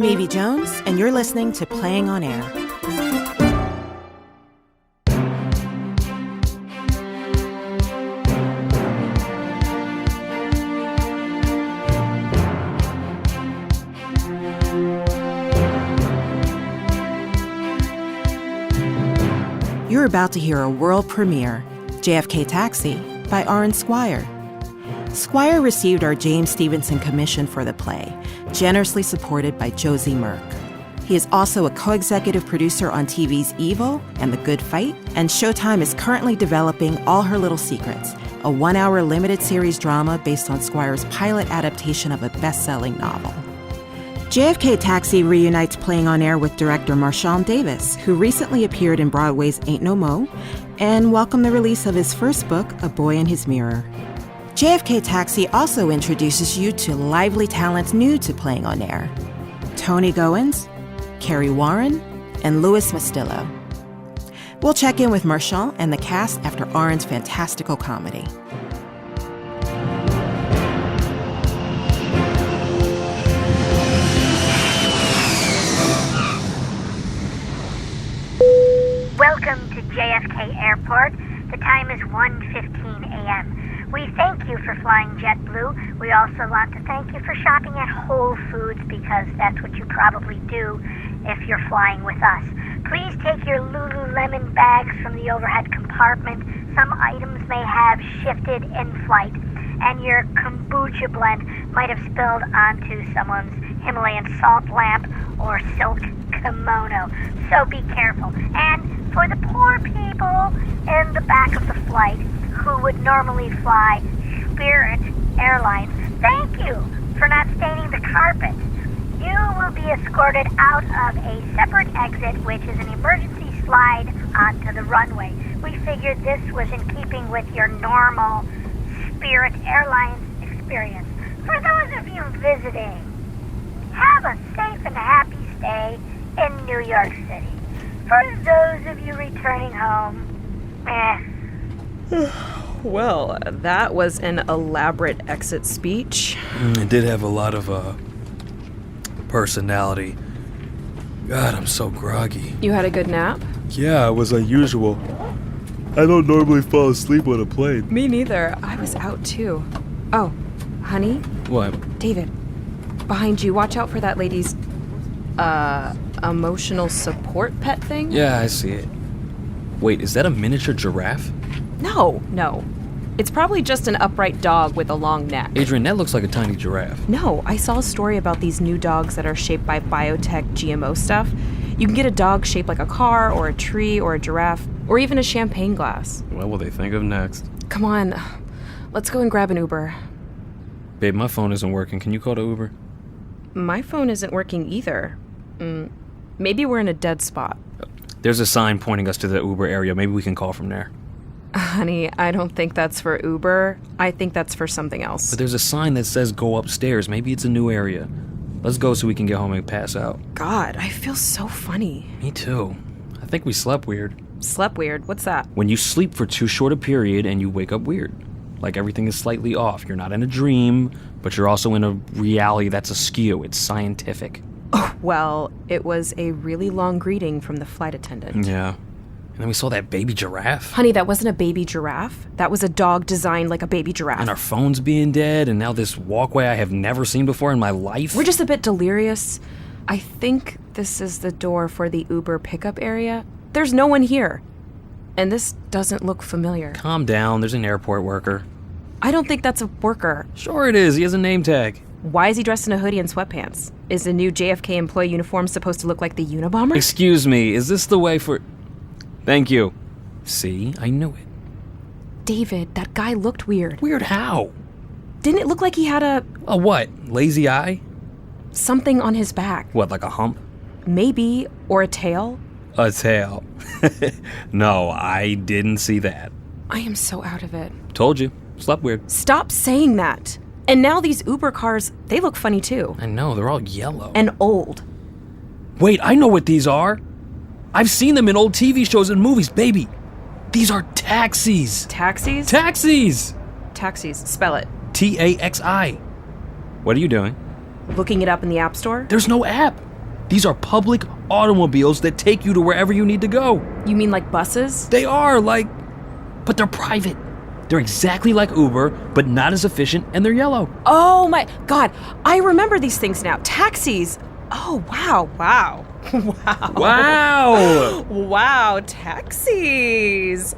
I'm Yvie Jones, and you're listening to Playing on Air. You're about to hear a world premiere, JFK Taxi, by Aurin Squire. Squire received our James Stevenson Commission for the play, generously supported by Josie Merck. He is also a co-executive producer on TV's Evil and The Good Fight, and Showtime is currently developing All Her Little Secrets, a 1-hour limited series drama based on Squire's pilot adaptation of a best-selling novel. JFK Taxi reunites Playing on Air with director Marchánt Davis, who recently appeared in Broadway's Ain't No Mo, and welcomed the release of his first book, A Boy in His Mirror. JFK Taxi also introduces you to lively talents new to Playing on Air: Toney Goins, Kerry Warren, and Louis Mustillo. We'll check in with Marchánt and the cast after Aurin's fantastical comedy. Welcome to JFK Airport. The time is 1:15 a.m. We thank you for flying JetBlue. We also want to thank you for shopping at Whole Foods, because that's what you probably do if you're flying with us. Please take your Lululemon bags from the overhead compartment. Some items may have shifted in flight, and your kombucha blend might have spilled onto someone's Himalayan salt lamp or silk kimono. So be careful. And for the poor people in the back of the flight who would normally fly Spirit Airlines, thank you for not staining the carpet. You will be escorted out of a separate exit, which is an emergency slide onto the runway. We figured this was in keeping with your normal Spirit Airlines experience. For those of you visiting, have a safe and happy stay in New York City. For those of you returning home, Well, that was an elaborate exit speech. It did have a lot of, personality. God, I'm so groggy. You had a good nap? Yeah, it was unusual. I don't normally fall asleep on a plane. Me neither. I was out too. Oh, honey? What? David, behind you. Watch out for that lady's, emotional support pet thing? Yeah, I see it. Wait, is that a miniature giraffe? No. It's probably just an upright dog with a long neck. Adrian, that looks like a tiny giraffe. No, I saw a story about these new dogs that are shaped by biotech GMO stuff. You can get a dog shaped like a car or a tree or a giraffe or even a champagne glass. What will they think of next? Come on, let's go and grab an Uber. Babe, my phone isn't working. Can you call the Uber? My phone isn't working either. Maybe we're in a dead spot. There's a sign pointing us to the Uber area. Maybe we can call from there. Honey, I don't think that's for Uber. I think that's for something else. But there's a sign that says go upstairs. Maybe it's a new area. Let's go so we can get home and pass out. God, I feel so funny. Me too. I think we slept weird. Slept weird? What's that? When you sleep for too short a period and you wake up weird. Like everything is slightly off. You're not in a dream, but you're also in a reality that's askew. It's scientific. Oh, well, it was a really long greeting from the flight attendant. Yeah. And then we saw that baby giraffe. Honey, that wasn't a baby giraffe. That was a dog designed like a baby giraffe. And our phones being dead, and now this walkway I have never seen before in my life. We're just a bit delirious. I think this is the door for the Uber pickup area. There's no one here. And this doesn't look familiar. Calm down, there's an airport worker. I don't think that's a worker. Sure it is, he has a name tag. Why is he dressed in a hoodie and sweatpants? Is the new JFK employee uniform supposed to look like the Unabomber? Excuse me, is this the way for... Thank you. See, I knew it. David, that guy looked weird. Weird how? Didn't it look like he had a what? Lazy eye? something on his back? What, like a hump? Maybe, or a tail? A tail. No, I didn't see that. I am so out of it. Told you. Slept weird. Stop saying that. And now these Uber cars, they look funny too. I know, they're all yellow. And old. Wait, I know what these are. I've seen them in old TV shows and movies, baby. These are taxis. Taxis? Taxis! Taxis. Spell it. Taxi. What are you doing? Looking it up in the App Store? There's no app. These are public automobiles that take you to wherever you need to go. You mean like buses? They are, but they're private. They're exactly like Uber, but not as efficient, and they're yellow. Oh my God, I remember these things now. Taxis. Oh, wow. Wow! Wow, taxis.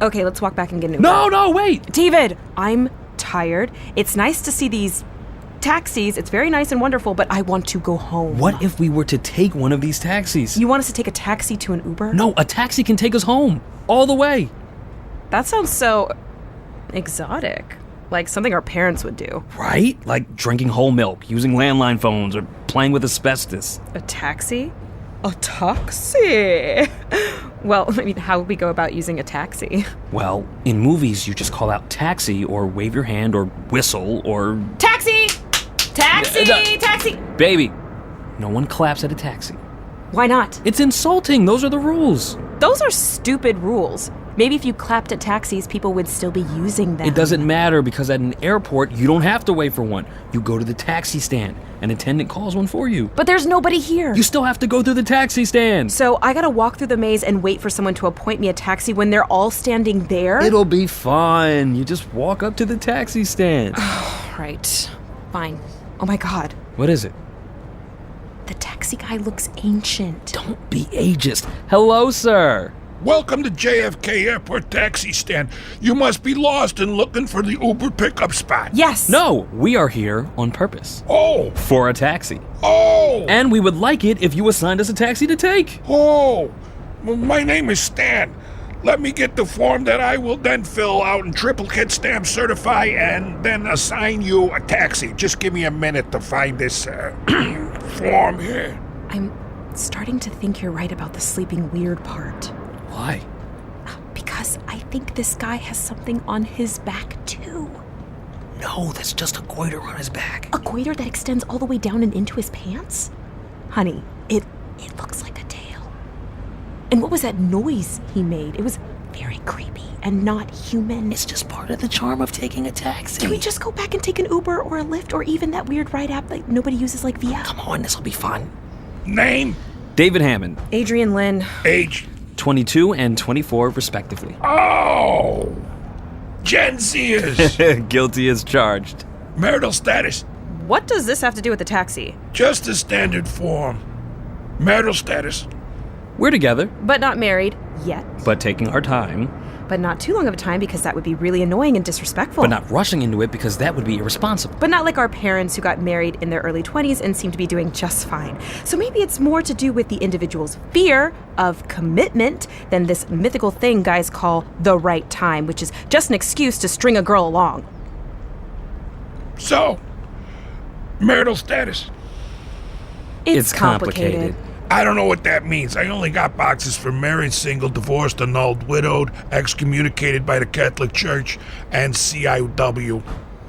Okay, let's walk back and get an Uber. No, wait! David, I'm tired. It's nice to see these taxis. It's very nice and wonderful, but I want to go home. What if we were to take one of these taxis? You want us to take a taxi to an Uber? No, a taxi can take us home. All the way. That sounds so exotic. Like something our parents would do. Right? Like drinking whole milk, using landline phones, or playing with asbestos. A taxi? A taxi? Well, I mean, how would we go about using a taxi? Well, in movies, you just call out taxi, or wave your hand, or whistle, or... Taxi! Taxi! Taxi! Baby, no one claps at a taxi. Why not? It's insulting. Those are the rules. Those are stupid rules. Maybe if you clapped at taxis, people would still be using them. It doesn't matter because at an airport, you don't have to wait for one. You go to the taxi stand. An attendant calls one for you. But there's nobody here. You still have to go through the taxi stand. So I gotta walk through the maze and wait for someone to appoint me a taxi when they're all standing there? It'll be fine. You just walk up to the taxi stand. Right. Fine. Oh my God. What is it? The taxi guy looks ancient. Don't be ageist. Hello, sir. Welcome to JFK Airport taxi stand. You must be lost and looking for the Uber pickup spot. Yes. No, we are here on purpose. Oh. For a taxi. Oh. And we would like it if you assigned us a taxi to take. Oh. Well, my name is Stan. Let me get the form that I will then fill out and triplicate stamp certify and then assign you a taxi. Just give me a minute to find this form here. I'm starting to think you're right about the sleeping weird part. Why? Because I think this guy has something on his back, too. No, that's just a goiter on his back. A goiter that extends all the way down and into his pants? Honey, it looks like a tail. And what was that noise he made? It was very creepy and not human. It's just part of the charm of taking a taxi. Can we just go back and take an Uber or a Lyft or even that weird ride app that nobody uses like Via? Come on, this'll be fun. Name? David Hammond. Adrian Lynne. Age? 22 and 24, respectively. Oh. Gen Zers. Guilty as charged. Marital status? What does this have to do with the taxi? Just a standard form. Marital status? We're together, But not married yet. but taking our time, But not too long of a time because that would be really annoying and disrespectful. but not rushing into it because that would be irresponsible. But not like our parents who got married in their early 20s and seem to be doing just fine. So maybe it's more to do with the individual's fear of commitment than this mythical thing guys call the right time, which is just an excuse to string a girl along. So, marital status? It's complicated. I don't know what that means. I only got boxes for married, single, divorced, annulled, widowed, excommunicated by the Catholic Church, and CIW.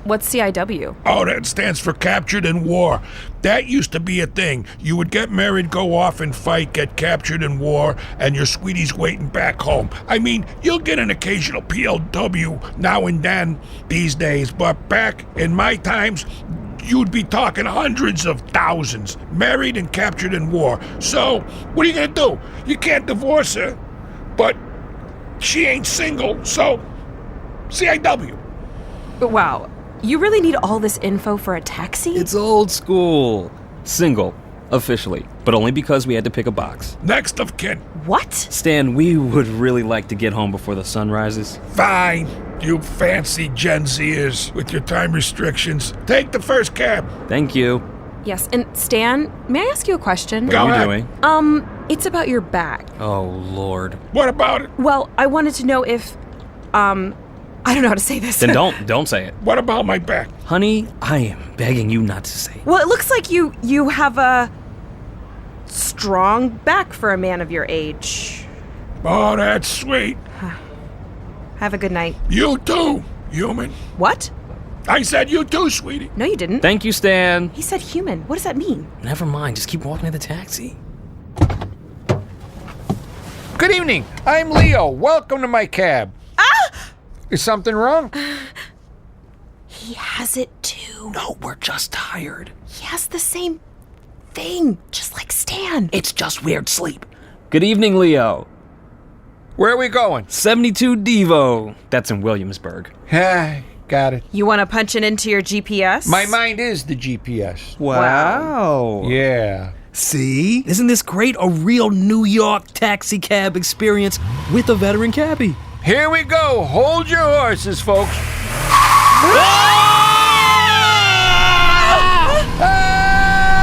What's CIW? Oh, that stands for captured in war. That used to be a thing. You would get married, go off and fight, get captured in war, and your sweetie's waiting back home. I mean, you'll get an occasional POW now and then these days, but back in my times, you'd be talking hundreds of thousands, married and captured in war. So, what are you gonna do? You can't divorce her, but she ain't single, so CIW. Wow. You really need all this info for a taxi? It's old school. Single, officially, but only because we had to pick a box. Next of kin. What? Stan, we would really like to get home before the sun rises. Fine, you fancy Gen Zers with your time restrictions. Take the first cab. Thank you. Yes, and Stan, may I ask you a question? What Go are you ahead. doing? It's about your back. Oh, Lord. What about it? Well, I wanted to know if, I don't know how to say this. Then don't say it. What about my back? Honey, I am begging you not to say it. Well, it looks like you have a strong back for a man of your age. Oh, that's sweet. Have a good night. You too, human. What? I said you too, sweetie. No, you didn't. Thank you, Stan. He said human. What does that mean? Never mind, just keep walking to the taxi. Good evening. I'm Leo. Welcome to my cab. Is something wrong? He has it too. No, we're just tired. He has the same thing, just like Stan. It's just weird sleep. Good evening, Leo. Where are we going? 72 Devo. That's in Williamsburg. Got it. You want to punch it into your GPS? My mind is the GPS. Wow. Yeah. See? Isn't this great? A real New York taxicab experience with a veteran cabbie. Here we go. Hold your horses, folks.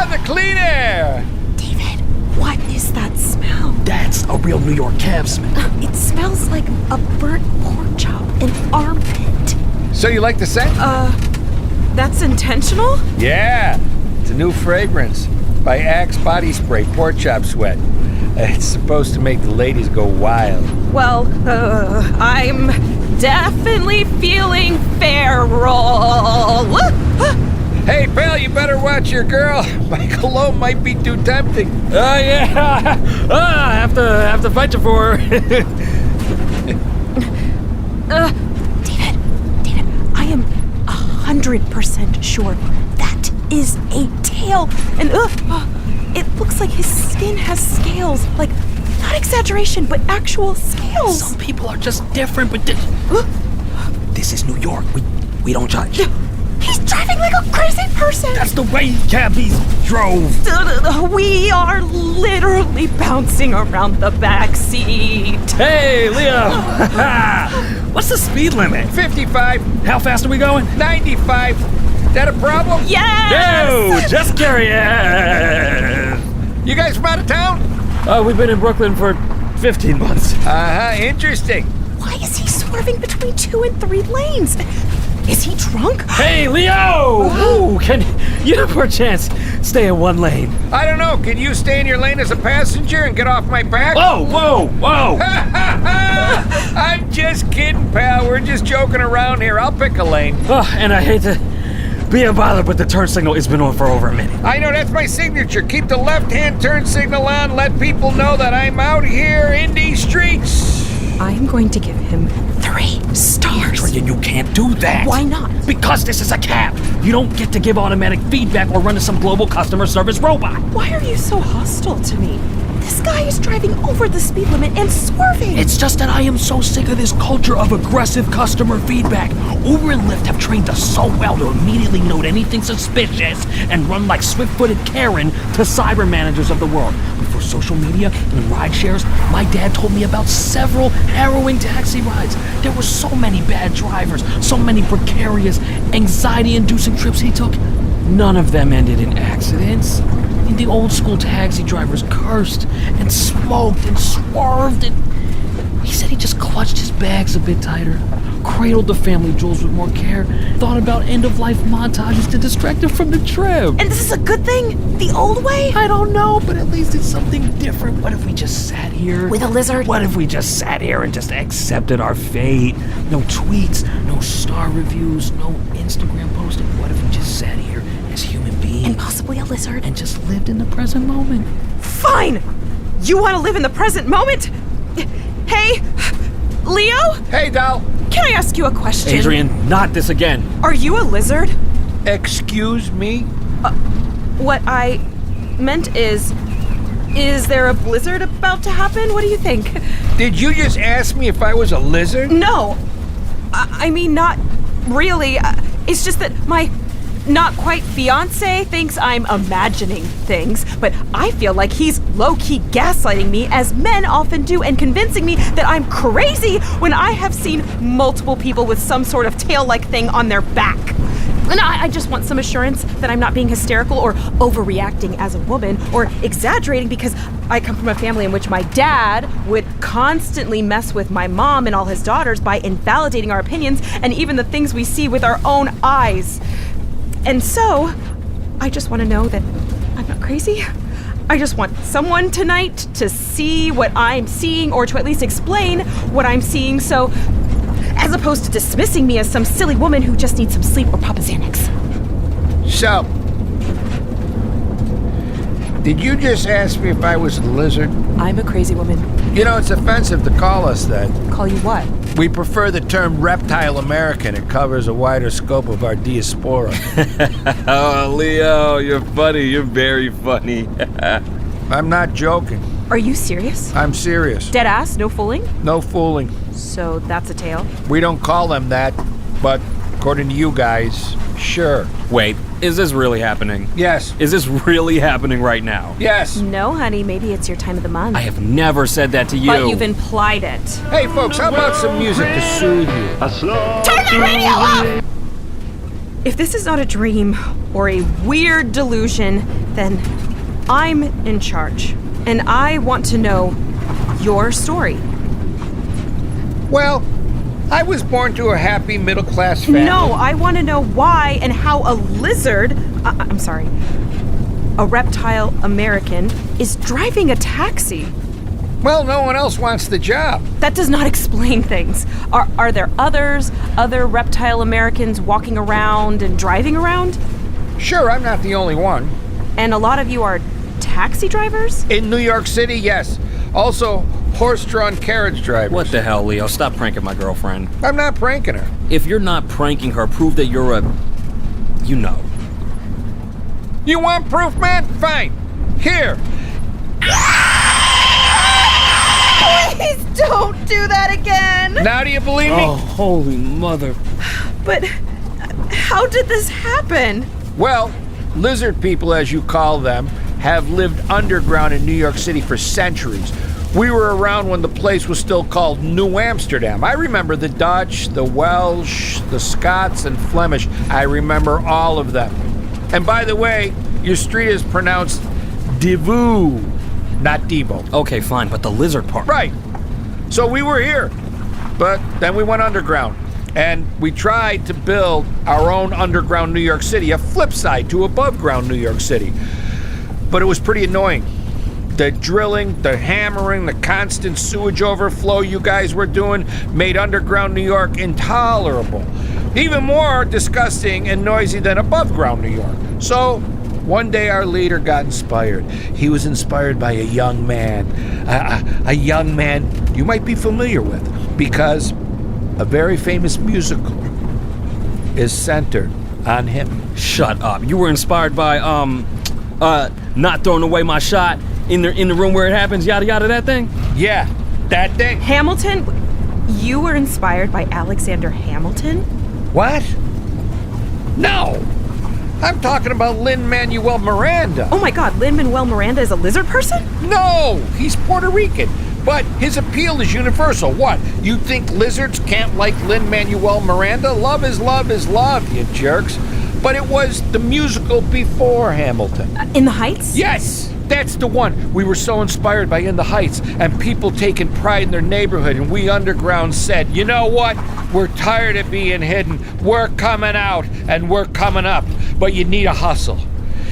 The clean air. David, what is that smell? That's a real New York cab smell. It smells like a burnt pork chop, an armpit. So you like the scent? That's intentional? Yeah. It's a new fragrance by Axe Body Spray, Pork Chop Sweat. It's supposed to make the ladies go wild. Well, I'm definitely feeling feral. Hey, pal, you better watch your girl. My cologne might be too tempting. Yeah. I have to fight you for her. David, I am 100% sure that is a tail. And it looks like his skin has scales. Like, not exaggeration, but actual scales. Some people are just different, but this is New York. We don't judge. He's driving like a crazy person. That's the way cabbies drove. We are literally bouncing around the back seat. Hey, Leo. What's the speed limit? 55. How fast are we going? 95. That a problem? Yes! No, just carry it. You guys from out of town? We've been in Brooklyn for 15 months. Interesting. Why is he swerving between 2 and 3 lanes? Is he drunk? Hey, Leo! Ooh, can you, perchance, stay in one lane? I don't know. Can you stay in your lane as a passenger and get off my back? Whoa! I'm just kidding, pal. We're just joking around here. I'll pick a lane. And I hate to be a bother, but the turn signal has been on for over a minute. I know, that's my signature. Keep the left-hand turn signal on. Let people know that I'm out here in these streets. I'm going to give him 3 stars. Adrian, you can't do that. Why not? Because this is a cab. You don't get to give automatic feedback or run to some global customer service robot. Why are you so hostile to me? This guy is driving over the speed limit and swerving. It's just that I am so sick of this culture of aggressive customer feedback. Uber and Lyft have trained us so well to immediately note anything suspicious and run like swift-footed Karen to cyber managers of the world. Before social media and ride shares, my dad told me about several harrowing taxi rides. There were so many bad drivers, so many precarious, anxiety-inducing trips he took. None of them ended in accidents. And the old school taxi drivers cursed and smoked and swerved, and he said he just clutched his bags a bit tighter, cradled the family jewels with more care, thought about end-of-life montages to distract him from the trip. And this is a good thing? The old way? I don't know, but at least it's something different. What if we just sat here? With a lizard? What if we just sat here and just accepted our fate? No tweets, no star reviews, no Instagram posting. What if we just sat here as human beings? And possibly a lizard. And just lived in the present moment. Fine! You want to live in the present moment? Hey, Leo? Hey, doll. Can I ask you a question? Adrian, not this again. Are you a lizard? Excuse me? What I meant is there a blizzard about to happen? What do you think? Did you just ask me if I was a lizard? No. I mean, not really. It's just that my not quite fiance thinks I'm imagining things, but I feel like he's low-key gaslighting me, as men often do, and convincing me that I'm crazy when I have seen multiple people with some sort of tail-like thing on their back. And I just want some assurance that I'm not being hysterical or overreacting as a woman or exaggerating, because I come from a family in which my dad would constantly mess with my mom and all his daughters by invalidating our opinions and even the things we see with our own eyes. And so, I just want to know that I'm not crazy. I just want someone tonight to see what I'm seeing, or to at least explain what I'm seeing, so as opposed to dismissing me as some silly woman who just needs some sleep or Papa Xanax. So, did you just ask me if I was a lizard? I'm a crazy woman. You know, it's offensive to call us that. Call you what? We prefer the term reptile American. It covers a wider scope of our diaspora. Oh, Leo, you're funny. You're very funny. I'm not joking. Are you serious? I'm serious. Dead ass? No fooling? No fooling. So that's a tale? We don't call them that, but according to you guys, sure. Wait, is this really happening? Yes. Is this really happening right now? Yes. No, honey, maybe it's your time of the month. I have never said that to you. But you've implied it. Hey, folks, how about some music to soothe you? Turn the radio off! If this is not a dream or a weird delusion, then I'm in charge. And I want to know your story. Well, I was born to a happy middle-class family. No, I want to know why and how a lizard, a reptile American, is driving a taxi. Well, no one else wants the job. That does not explain things. Are there other reptile Americans walking around and driving around? Sure, I'm not the only one. And a lot of you are taxi drivers? In New York City, yes. Also, horse-drawn carriage drivers. What the hell, Leo? Stop pranking my girlfriend. I'm not pranking her. If you're not pranking her, prove that you're a... You know. You want proof, man? Fine. Here. Please don't do that again! Now do you believe me? Oh, holy mother. But how did this happen? Well, lizard people, as you call them, have lived underground in New York City for centuries. We were around when the place was still called New Amsterdam. I remember the Dutch, the Welsh, the Scots, and Flemish. I remember all of them. And by the way, your street is pronounced Devo, not Devo. Okay, fine, but the lizard part. Right. So we were here, but then we went underground. And we tried to build our own underground New York City, a flip side to above ground New York City. But it was pretty annoying. The drilling, the hammering, the constant sewage overflow you guys were doing made underground New York intolerable. Even more disgusting and noisy than above ground New York. So one day our leader got inspired. He was inspired by a young man. A young man you might be familiar with, because a very famous musical is centered on him. Shut up. You were inspired by, not throwing away my shot in the room where it happens, yada yada, that thing? Yeah, that thing. Hamilton? You were inspired by Alexander Hamilton? What? No! I'm talking about Lin-Manuel Miranda. Oh my god, Lin-Manuel Miranda is a lizard person? No! He's Puerto Rican. But his appeal is universal. What? You think lizards can't like Lin-Manuel Miranda? Love is love is love, you jerks. But it was the musical before Hamilton. In the Heights? Yes! That's the one. We were so inspired by In the Heights, and people taking pride in their neighborhood, and we underground said, you know what? We're tired of being hidden. We're coming out, and we're coming up. But you need a hustle.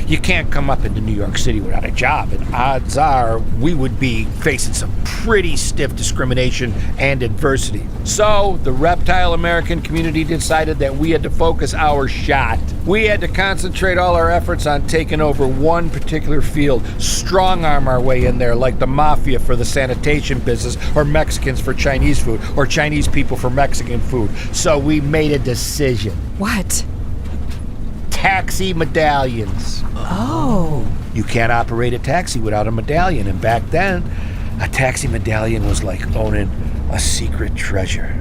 You can't come up into New York City without a job, and odds are we would be facing some pretty stiff discrimination and adversity. So the reptile American community decided that we had to focus our shot. We had to concentrate all our efforts on taking over one particular field, strong-arm our way in there like the mafia for the sanitation business, or Mexicans for Chinese food, or Chinese people for Mexican food. So we made a decision. What? Taxi medallions. Oh. You can't operate a taxi without a medallion, and back then, a taxi medallion was like owning a secret treasure.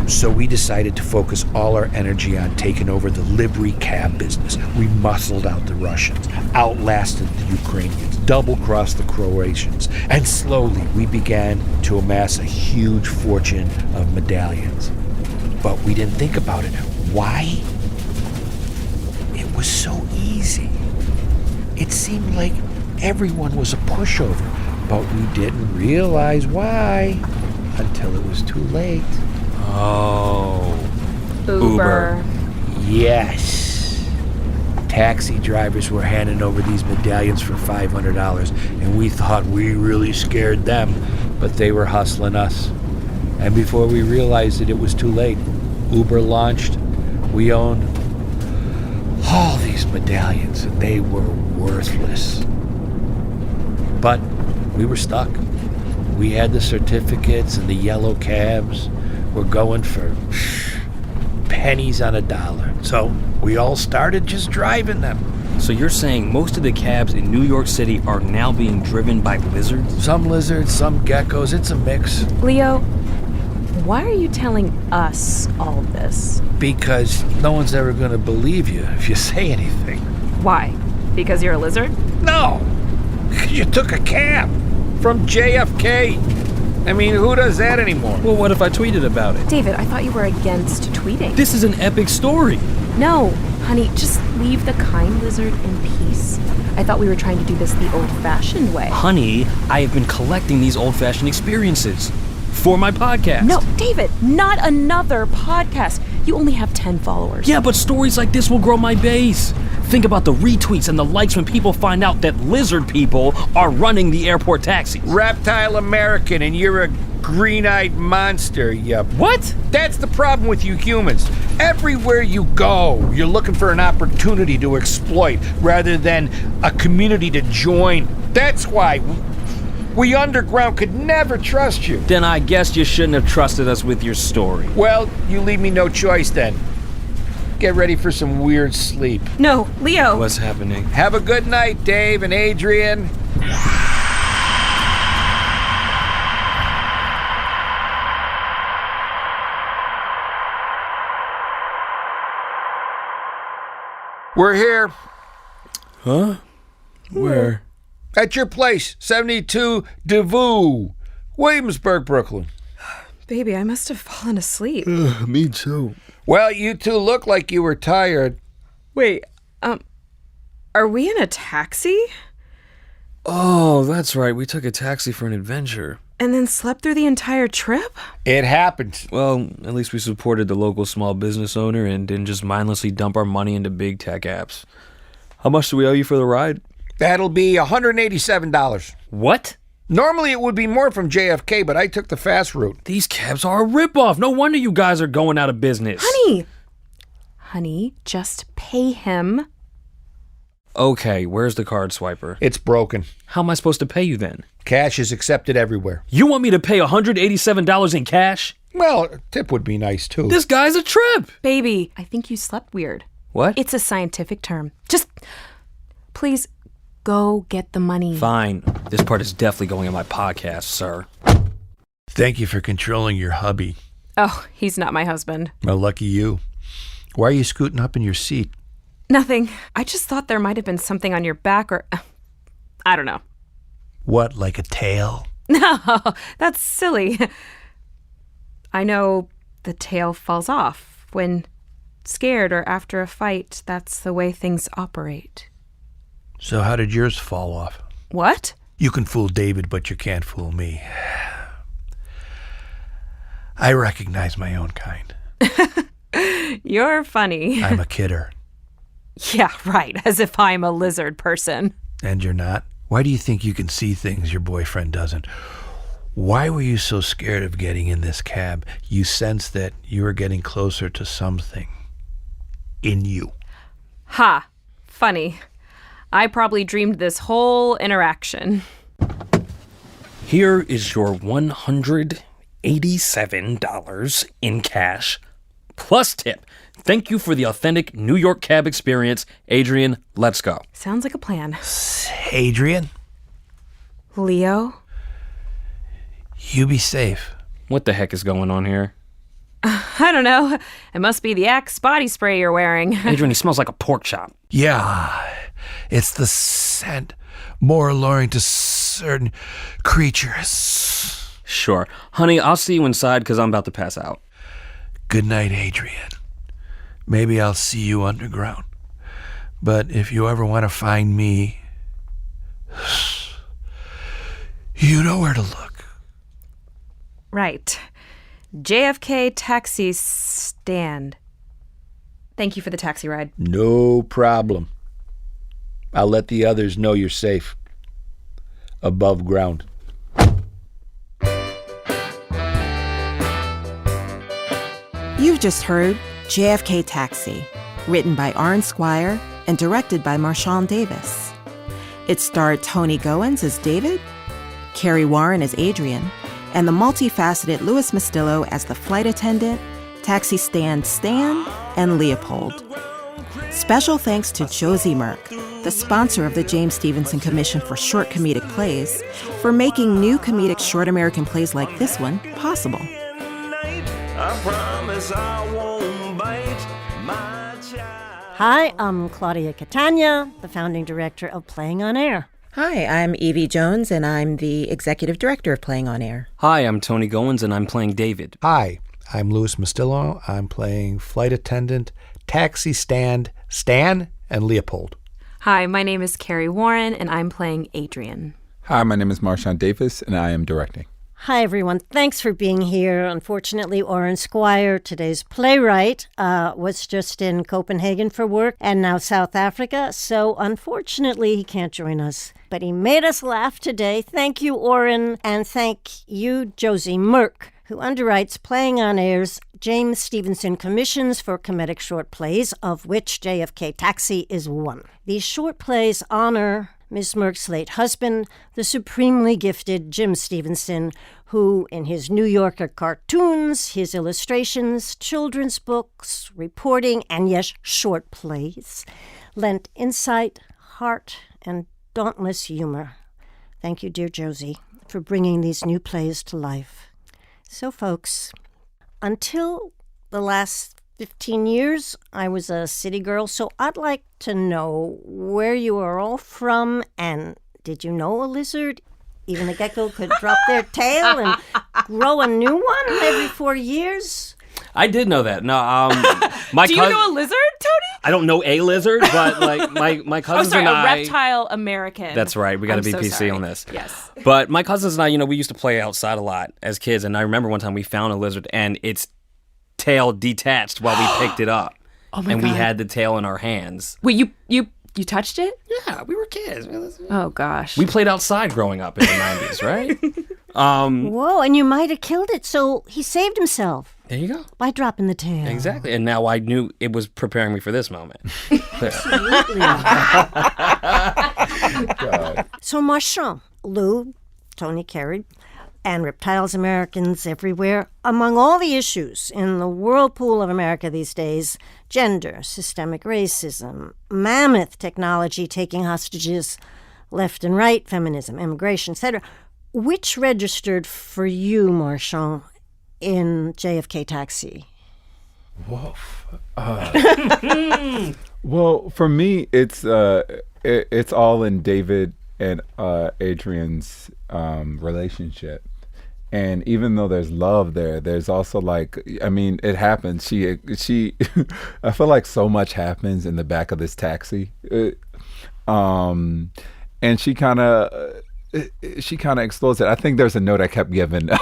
So we decided to focus all our energy on taking over the livery cab business. We muscled out the Russians, outlasted the Ukrainians, double-crossed the Croatians, and slowly we began to amass a huge fortune of medallions. But we didn't think about it. Why? It was so easy. It seemed like everyone was a pushover, but we didn't realize why until it was too late. Oh. Uber. Yes. Taxi drivers were handing over these medallions for $500, and we thought we really scared them, but they were hustling us. And before we realized it was too late. Uber launched. We owned all these medallions, and they were worthless. But we were stuck. We had the certificates and the yellow cabs. were going for pennies on a dollar. So we all started just driving them. So you're saying most of the cabs in New York City are now being driven by lizards? Some lizards, some geckos, it's a mix. Leo, why are you telling us all this? Because no one's ever going to believe you if you say anything. Why? Because you're a lizard? No, because you took a cab from JFK. I mean, who does that anymore? Well, what if I tweeted about it? David, I thought you were against tweeting. This is an epic story. No, honey, just leave the kind lizard in peace. I thought we were trying to do this the old-fashioned way. Honey, I have been collecting these old-fashioned experiences for my podcast. No, David, not another podcast. You only have 10 followers. Yeah, but stories like this will grow my base. Think about the retweets and the likes when people find out that lizard people are running the airport taxis. Reptile American, and you're a green-eyed monster, yup. What? That's the problem with you humans. Everywhere you go, you're looking for an opportunity to exploit rather than a community to join. That's why we underground could never trust you. Then I guess you shouldn't have trusted us with your story. Well, you leave me no choice then. Get ready for some weird sleep. No, Leo. What's happening? Have a good night, Dave and Adrian. We're here. Huh? Where? At your place, 72 DeVue, Williamsburg, Brooklyn. Baby, I must have fallen asleep. Me too. Well, you two look like you were tired. Wait, are we in a taxi? Oh, that's right. We took a taxi for an adventure. And then slept through the entire trip? It happened. Well, at least we supported the local small business owner and didn't just mindlessly dump our money into big tech apps. How much do we owe you for the ride? That'll be $187. What? Normally it would be more from JFK, but I took the fast route. These cabs are a ripoff. No wonder you guys are going out of business. Honey, just pay him. Okay, where's the card swiper? It's broken. How am I supposed to pay you then? Cash is accepted everywhere. You want me to pay $187 in cash? Well, a tip would be nice, too. This guy's a trip. Baby, I think you slept weird. What? It's a scientific term. Just, please, go get the money. Fine. This part is definitely going on my podcast, sir. Thank you for controlling your hubby. Oh, he's not my husband. Well, lucky you. Why are you scooting up in your seat? Nothing. I just thought there might have been something on your back or... I don't know. What, like a tail? No, that's silly. I know the tail falls off when scared or after a fight. That's the way things operate. So how did yours fall off? What? You can fool David, but you can't fool me. I recognize my own kind. You're funny. I'm a kidder. Yeah, right. As if I'm a lizard person. And you're not? Why do you think you can see things your boyfriend doesn't? Why were you so scared of getting in this cab? You sensed that you were getting closer to something in you. Ha. Funny. I probably dreamed this whole interaction. Here is your $187 in cash, plus tip. Thank you for the authentic New York cab experience. Adrian, let's go. Sounds like a plan. Adrian, Leo? you be safe. What the heck is going on here? I don't know. It must be the Axe body spray you're wearing. Adrian, he smells like a pork chop. Yeah, it's the scent, more alluring to certain creatures. Sure. Honey, I'll see you inside because I'm about to pass out. Good night, Adrian. Maybe I'll see you underground. But if you ever want to find me, you know where to look. Right. JFK taxi stand. Thank you for the taxi ride. No problem. I'll let the others know you're safe. Above ground. You've just heard JFK Taxi, written by Aurin Squire and directed by Marchánt Davis. It starred Toney Goins as David, Kerry Warren as Adrian, and the multifaceted Louis Mustillo as the flight attendant, taxi stand Stan, and Leopold. Special thanks to Josie Merck, the sponsor of the James Stevenson Commission for Short Comedic Plays, for making new comedic short American plays like this one possible. Hi, I'm Claudia Catania, the founding director of Playing on Air. Hi, I'm Yvie Jones, and I'm the executive director of Playing on Air. Hi, I'm Tony Goins, and I'm playing David. Hi, I'm Louis Mustillo. I'm playing flight attendant, taxi stand Stan, and Leopold. Hi, my name is Kerry Warren, and I'm playing Adrian. Hi, my name is Marchánt Davis, and I am directing. Hi, everyone. Thanks for being here. Unfortunately, Aurin Squire, today's playwright, was just in Copenhagen for work and now South Africa. So unfortunately, he can't join us. But he made us laugh today. Thank you, Aurin. And thank you, Josie Merck, who underwrites Playing on Air's James Stevenson Commissions for Comedic Short Plays, of which JFK Taxi is one. These short plays honor Miss Merck's late husband, the supremely gifted Jim Stevenson, who, in his New Yorker cartoons, his illustrations, children's books, reporting, and yes, short plays, lent insight, heart, and dauntless humor. Thank you, dear Josie, for bringing these new plays to life. So, folks, until the last 15 years, I was a city girl, so I'd like to know where you are all from, and did you know a lizard, even a gecko, could drop their tail and grow a new one every 4 years? I did know that. No, Do you know a lizard, Tony? I don't know a lizard, but like my cousins and I. A reptile American. That's right. We got to be PC sorry. on this. Yes. But my cousins and I, we used to play outside a lot as kids, and I remember one time we found a lizard, and its tail detached while we picked it up. Oh my and God. we had the tail in our hands. Wait, you touched it? Yeah, we were kids. Oh, gosh. We played outside growing up in the 90s, right? Whoa, and you might have killed it, so he saved himself. There you go. By dropping the tail. Exactly. And now I knew it was preparing me for this moment. Absolutely. So Marchánt, Lou, Toney, Kerry, and Reptiles Americans everywhere, among all the issues in the whirlpool of America these days, gender, systemic racism, mammoth technology taking hostages left and right, feminism, immigration, etc., which registered for you, Marchánt, in JFK Taxi? Whoa. Well, for me, it's all in David and Adrian's relationship. And even though there's love there, there's also it happens. She I feel like so much happens in the back of this taxi. And she kind of explodes it. I think there's a note I kept giving Tony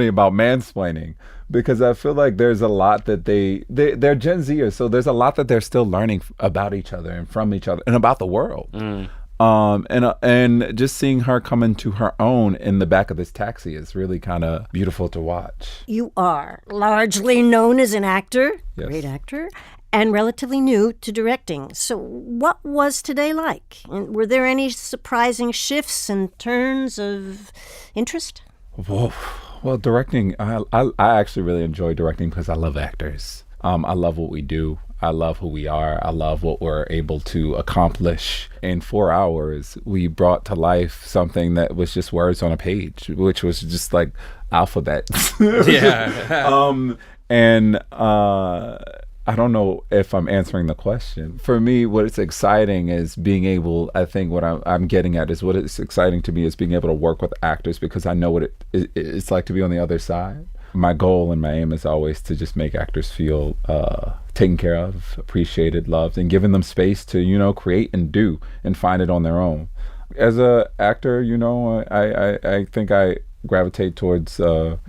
about mansplaining, because I feel like there's a lot that they're Gen Zers, so there's a lot that they're still learning about each other and from each other and about the world. And just seeing her come into her own in the back of this taxi is really kind of beautiful to watch. You are largely known as an actor, Yes. Great actor, and relatively new to directing. So what was today like? And were there any surprising shifts and turns of interest? Whoa. Well, directing, I actually really enjoy directing because I love actors. I love what we do. I love who we are. I love what we're able to accomplish. In 4 hours, we brought to life something that was just words on a page, which was just like alphabets. Yeah. I don't know if I'm answering the question. For me, what's exciting is being able, I think what I'm getting at is what is exciting to me is being able to work with actors, because I know what it's like to be on the other side. My goal and my aim is always to just make actors feel taken care of, appreciated, loved, and giving them space to, create and do and find it on their own. As a actor, I think I gravitate towards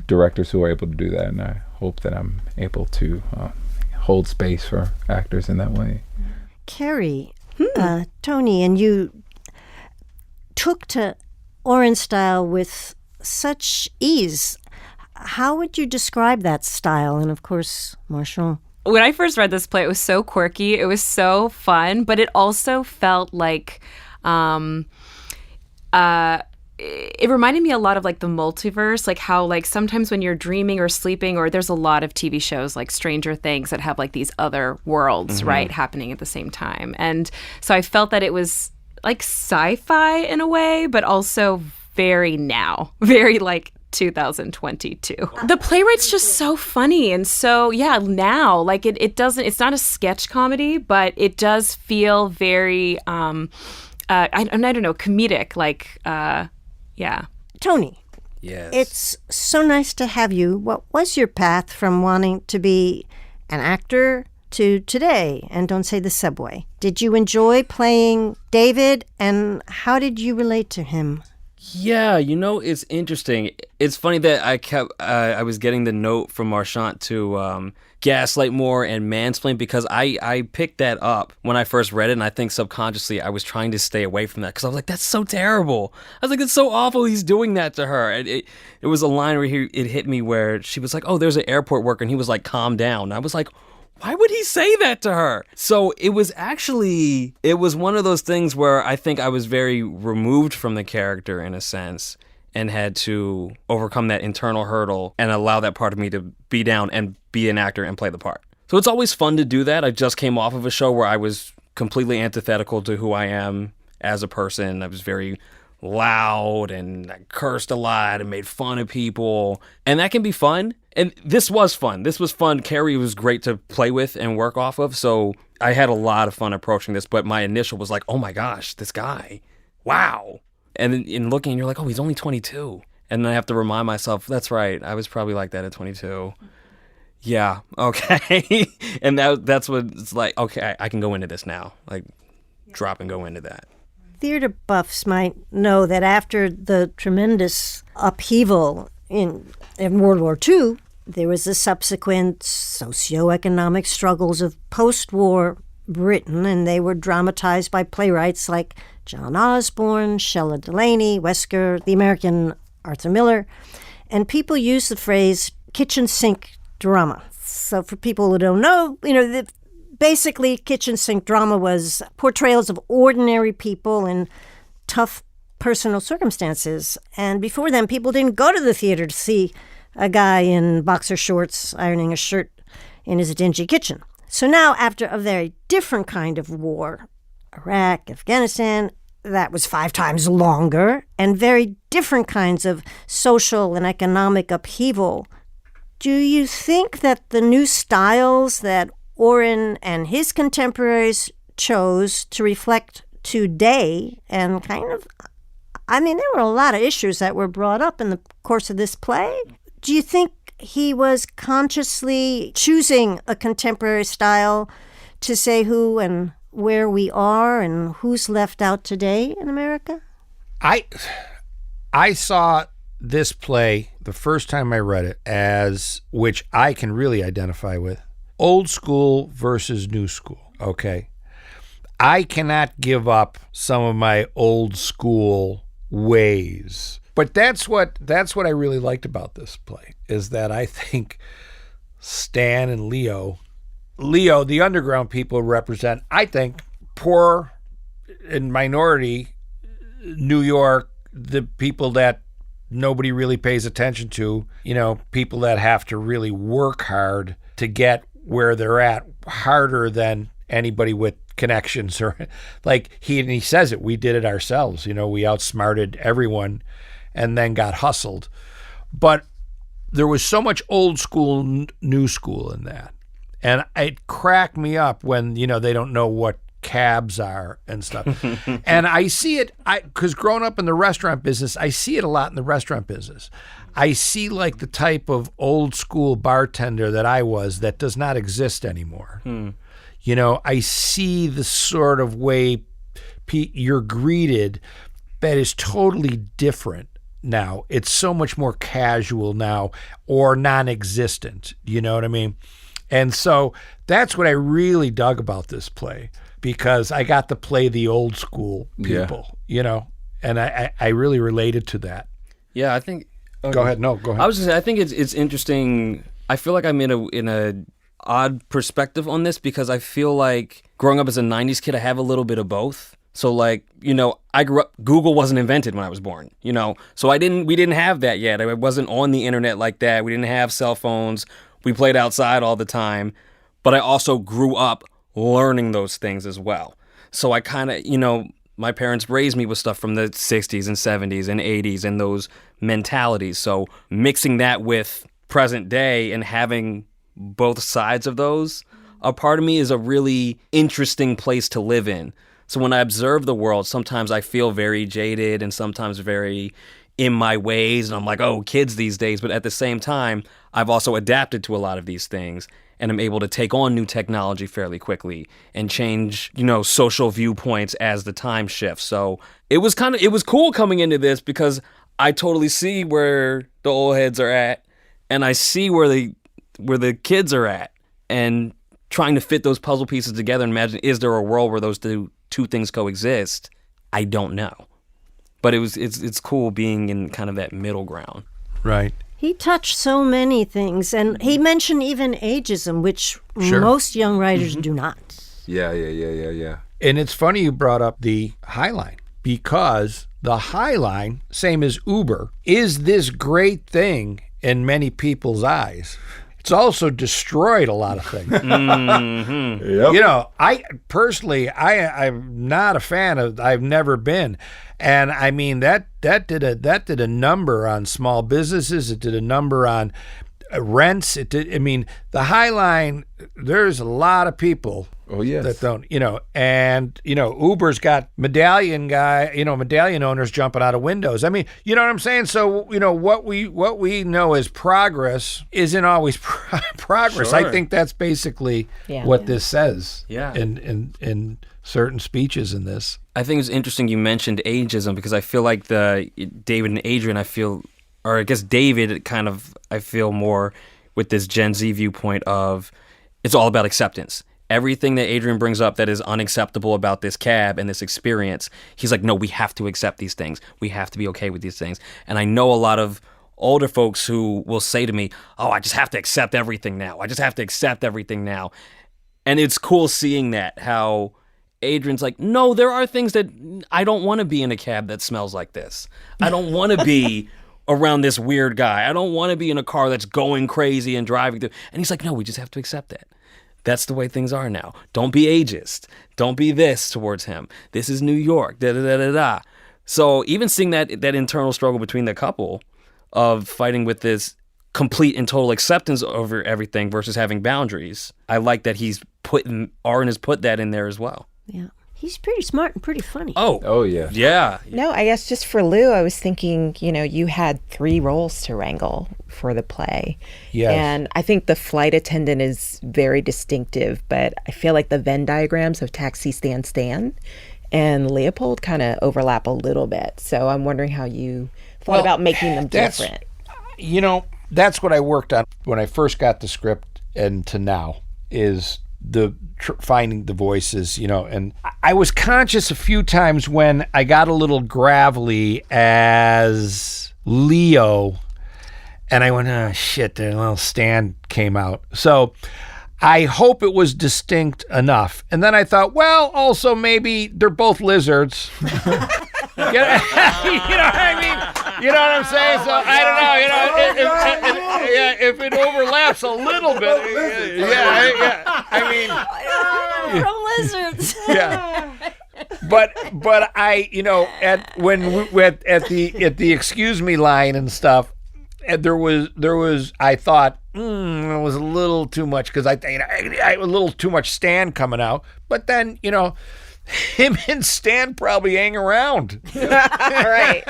directors who are able to do that, and I hope that I'm able to hold space for actors in that way. Kerry, Toney, and you took to Aurin style with such ease. How would you describe that style? And of course, Marchánt. When I first read this play, it was so quirky. It was so fun, but it also felt like it reminded me a lot of like the multiverse, like how like sometimes when you're dreaming or sleeping, or there's a lot of TV shows like Stranger Things that have like these other worlds, right, happening at the same time. And so I felt that it was like sci-fi in a way, but also very like 2022. The Playwright's just so funny. And so, yeah, now, like it's not a sketch comedy, but it does feel very, I don't know, comedic, like, yeah. Toney. Yes. It's so nice to have you. What was your path from wanting to be an actor to today? And don't say the subway. Did you enjoy playing David, and how did you relate to him? Yeah, it's interesting. It's funny that I was getting the note from Marchánt to gaslight more and mansplain, because I picked that up when I first read it, and I think subconsciously I was trying to stay away from that, because I was like, that's so terrible. I was like, it's so awful he's doing that to her. And it was a line where it hit me where she was like, oh, there's an airport worker, and he was like, calm down. And I was like, why would he say that to her? So it was one of those things where I think I was very removed from the character in a sense, and had to overcome that internal hurdle and allow that part of me to be down and be an actor and play the part. So it's always fun to do that. I just came off of a show where I was completely antithetical to who I am as a person. I was very loud and I cursed a lot and made fun of people. And that can be fun. And this was fun. Kerry was great to play with and work off of. So I had a lot of fun approaching this. But my initial was like, oh my gosh, this guy. Wow. And then in looking, you're like, oh, he's only 22. And then I have to remind myself, that's right, I was probably like that at 22. Yeah, okay. And that's what it's like, okay, I can go into this now. Like, drop and go into that. Theater buffs might know that after the tremendous upheaval in World War II, there was the subsequent socioeconomic struggles of post-war Britain, and they were dramatized by playwrights like John Osborne, Shella Delaney, Wesker, the American Arthur Miller. And people use the phrase kitchen sink drama. So for people who don't know, basically kitchen sink drama was portrayals of ordinary people in tough personal circumstances. And before then, people didn't go to the theater to see a guy in boxer shorts ironing a shirt in his dingy kitchen. So now, after a very different kind of war, Iraq, Afghanistan, that was 5 times longer, and very different kinds of social and economic upheaval, do you think that the new styles that Aurin and his contemporaries chose to reflect today, and there were a lot of issues that were brought up in the course of this play. Do you think he was consciously choosing a contemporary style to say who and where we are and who's left out today in America? I saw this play the first time I read it as, which I can really identify with, old school versus new school, okay? I cannot give up some of my old school ways. But that's what I really liked about this play, is that I think Stan and Leo, the underground people, represent, I think, poor and minority New York, the people that nobody really pays attention to, people that have to really work hard to get where they're at, harder than anybody with connections, or like he says it, we did it ourselves, we outsmarted everyone and then got hustled. But there was so much old school, new school in that. And it cracked me up when, they don't know what cabs are and stuff. And I see it, because growing up in the restaurant business, I see it a lot in the restaurant business. I see like the type of old school bartender that I was that does not exist anymore. I see the sort of way you're greeted that is totally different now. It's so much more casual now, or non-existent. You know what I mean? And so that's what I really dug about this play, because I got to play the old school people, and I really related to that. Yeah, I think. Okay. Go ahead. No, go ahead. I was just saying, I think it's interesting. I feel like I'm in a odd perspective on this, because I feel like growing up as a 90s kid, I have a little bit of both. So like, I grew up, Google wasn't invented when I was born, so we didn't have that yet. I wasn't on the internet like that. We didn't have cell phones. We played outside all the time, but I also grew up learning those things as well. So I kind of, my parents raised me with stuff from the 60s and 70s and 80s and those mentalities. So mixing that with present day and having both sides of those, a part of me is a really interesting place to live in. So when I observe the world, sometimes I feel very jaded and sometimes very in my ways. And I'm like, oh, kids these days. But at the same time, I've also adapted to a lot of these things and I'm able to take on new technology fairly quickly and change, social viewpoints as the time shifts. So it was cool coming into this because I totally see where the old heads are at and I see where the kids are at and trying to fit those puzzle pieces together and imagine, is there a world where those two things coexist? I don't know. But it's cool being in kind of that middle ground. Right. He touched so many things, and he mentioned even ageism, which most young writers do not. Yeah. And it's funny you brought up the Highline, because the Highline, same as Uber, is this great thing in many people's eyes. It's also destroyed a lot of things. Mm-hmm. Yep. I personally, I'm not a fan of. I've never been, and I mean that did a number on small businesses. It did a number on rents. It did. I mean, the Highline. There's a lot of people. Oh yes. That don't. And Uber's got medallion owners jumping out of windows. I mean, you know what I'm saying? So what we know as progress isn't always progress. Sure. I think that's basically what this says. Yeah. In certain speeches in this. I think it's interesting you mentioned ageism because I feel like the David and Adrian, I guess David I feel more with this Gen Z viewpoint of it's all about acceptance. Everything that Adrian brings up that is unacceptable about this cab and this experience, he's like, no, we have to accept these things. We have to be okay with these things. And I know a lot of older folks who will say to me, oh, I just have to accept everything now. And it's cool seeing that, how Adrian's like, no, there are things that I don't want to be in a cab that smells like this. I don't want to be around this weird guy. I don't want to be in a car that's going crazy and driving through. And he's like, no, we just have to accept that. That's the way things are now. Don't be ageist. Don't be this towards him. This is New York. Da-da-da-da-da. So even seeing that internal struggle between the couple of fighting with this complete and total acceptance over everything versus having boundaries, I like that Aurin has put that in there as well. Yeah. He's pretty smart and pretty funny. Oh yeah. Yeah. No, I guess just for Lou, I was thinking, you had 3 roles to wrangle for the play. Yes. And I think the flight attendant is very distinctive, but I feel like the Venn diagrams of Taxi Stand and Leopold kind of overlap a little bit. So I'm wondering how you thought about making them different. That's what I worked on when I first got the script and to now is finding the voices, and I was conscious a few times when I got a little gravelly as Leo, and I went, oh shit, the little Stan came out. So I hope it was distinct enough. And then I thought, well, also maybe they're both lizards. You know what I mean? You know what I'm saying? So I don't know. If it overlaps a little bit, I mean, From lizards. yeah. But I, at the excuse me line and stuff, there was I thought it was a little too much because I a little too much Stan coming out. But then him and Stan probably hang around. Right.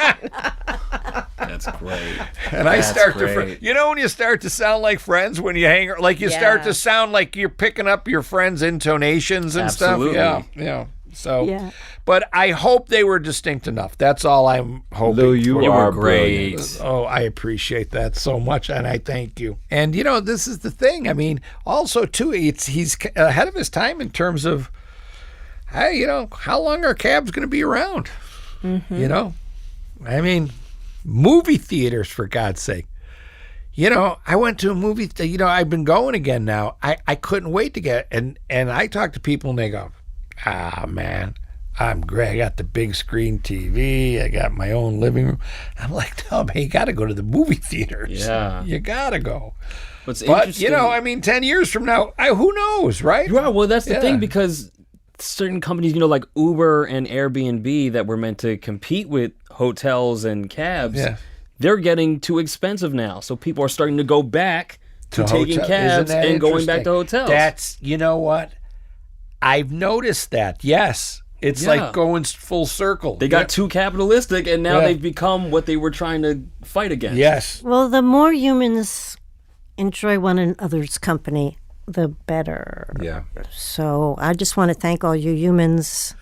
That's great. And I start to, when you start to sound like friends when you hang, like you start to sound like you're picking up your friends' intonations and Absolutely. stuff. Yeah. So, but I hope they were distinct enough. That's all I'm hoping. Lou, you were are great. brilliant. Oh, I appreciate that so much, and I thank you. And this is the thing. I mean, also too, he's ahead of his time in terms of, hey, how long are cabs going to be around? Mm-hmm. I mean, movie theaters, for God's sake. I went to a movie. I've been going again now. I couldn't wait to get and I talk to people and they go, man, I'm great. I got the big screen TV. I got my own living room. I'm like, Tom, hey, you got to go to the movie theaters. Yeah. You got to go. But, 10 years from now, who knows, right? Yeah, well, that's the Yeah. thing, because certain companies, like Uber and Airbnb that were meant to compete with hotels and cabs, they're getting too expensive now. So people are starting to go back to taking cabs and going back to hotels. That's, you know what? I've noticed that, yes. It's like going full circle. They got too capitalistic, and now they've become what they were trying to fight against. Yes. Well, the more humans enjoy one another's company, the better. Yeah. So I just want to thank all you humans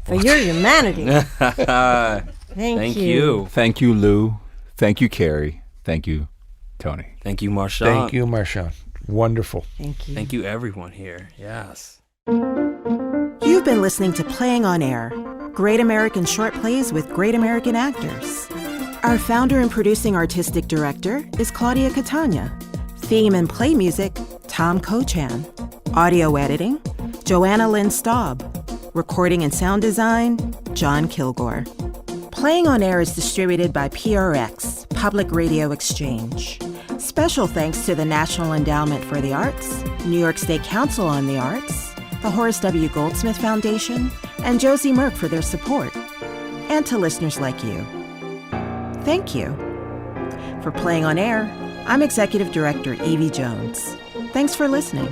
for your humanity. Thank you. Thank you, Lou. Thank you, Kerry. Thank you, Toney. Thank you, Marchánt. Thank you, Marchánt. Wonderful. Thank you. Thank you, everyone here. Yes. You've been listening to Playing on Air, great American short plays with great American actors. Our founder and producing artistic director is Claudia Catania. Theme and play music, Tom Kochan. Audio editing, Joanna Lynne Staub. Recording and sound design, John Kilgore. Playing on Air is distributed by PRX, Public Radio Exchange. Special thanks to the National Endowment for the Arts, New York State Council on the Arts, the Horace W. Goldsmith Foundation, and Josie Merck for their support, and to listeners like you. Thank you. For Playing on Air, I'm Executive Director Yvie Jones. Thanks for listening.